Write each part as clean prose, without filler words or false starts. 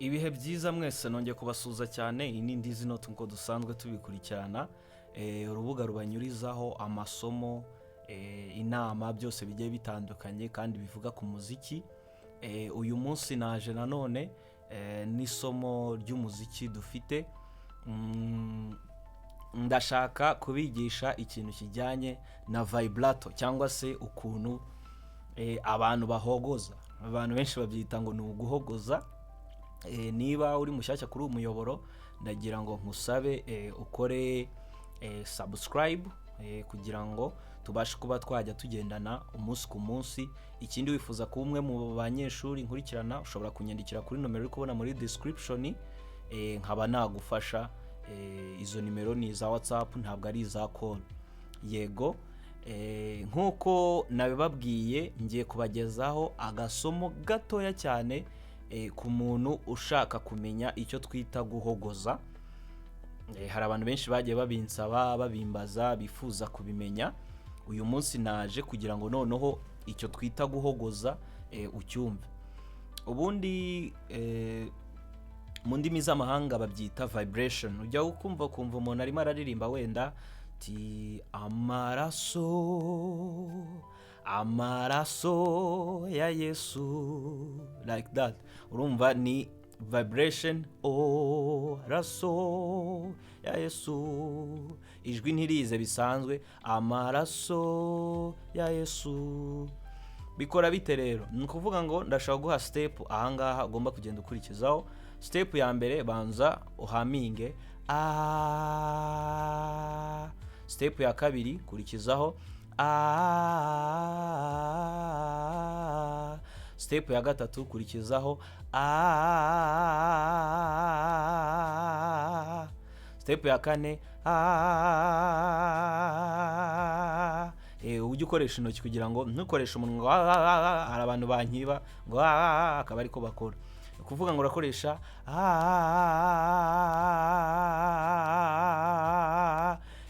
Ibihe byiza mwese nongeye kubasuza cyane. Iyi ni Ndizi Note nkuko dusanzwe tubikurikirana, urubuga rubanyurizaho amasomo, inama, byose bigiye bitandukanye kandi bivuga ku muziki. Uyu munsi naje nanone n'isomo ry'umuziki dufite. Ndashaka kubigisha ikintu kijyanye na vibrato cyangwa se ukuntu abantu bahogoza. Abantu benshi babyita ngo ni uguhogoza. Niba uri mushyashya kuri umuyoboro, ndagira ngo nkusabe ukore subscribe kugira ngo tubashe kuba twajya tugendana umunsi ku munsi. Ikindi wifuza kuba umwe mu banyeshuri nkurikirana, ushobora kunyandikira kuri nomero uri kubona muri description, nkaba nagufasha. Izo nimero ni za WhatsApp, ntabwo ari za call. Yego, nkuko nabibabwiye, ngiye kubagezaho agasomo gatoya cyane ku muntu ushaka kumenya icyo twita guhogoza. Hari abantu benshi bagiye babinsaba, babimbaza, bifuza kubimenya. Uyu munsi naje kugira ngo noneho icyo twita guhogoza ucyumve. Ubundi mu ndimi z'amahanga babyita vibration. Ujya ukumva umuntu arimo araririmba wenda ti amaraso ya Yesu, like that. Urumva ni vibration. Raso ya Yesu, ijwi ntirize bisanzwe. Amaraso ya Yesu bikora bite rero? Ni ukuvuga ngo ndashaka guha step ahangaha ugomba kugenda ukurikizaho. Step ya mbere, banza uhaminge a. Step ya kabiri, kurikizaho a. Step ya gatatu, kurikizaho a. Step ya kane a. Ujye ukoresha intoki kugira ngo ntukoreshe umunwa. Hari abantu bankiba ngo akaba ariko bakora. Kuvuga ngo urakoresha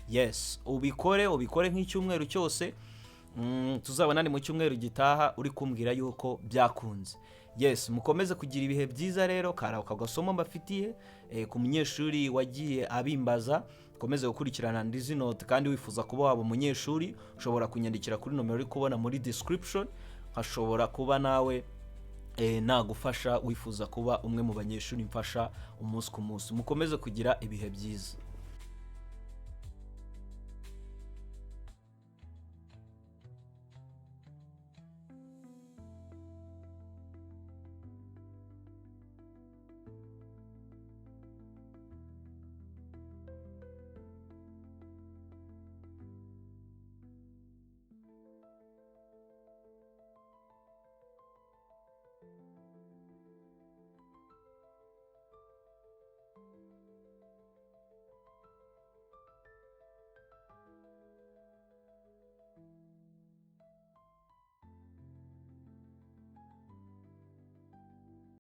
yes, ubikore nk'icyumweru cyose. Tuzabona ni mu cyumweru gitaha uri kumbwira yuko byakunze. Yes, mukomeze kugira ibihe byiza rero. Karaka gasomo mbafitiye ku munyeshuri wagiye abimbaza. Komeze gukurikirana Ndizi Note, kandi wifuza kuba waba umunyeshuri, ushobora kunyandikira kuri nomero uri kubona muri description. Hashobora kuba nawe nagufasha wifuza kuba umwe mu banyeshuri mfasha umunsi ku munsi. Mukomeze kugira ibihe byiza.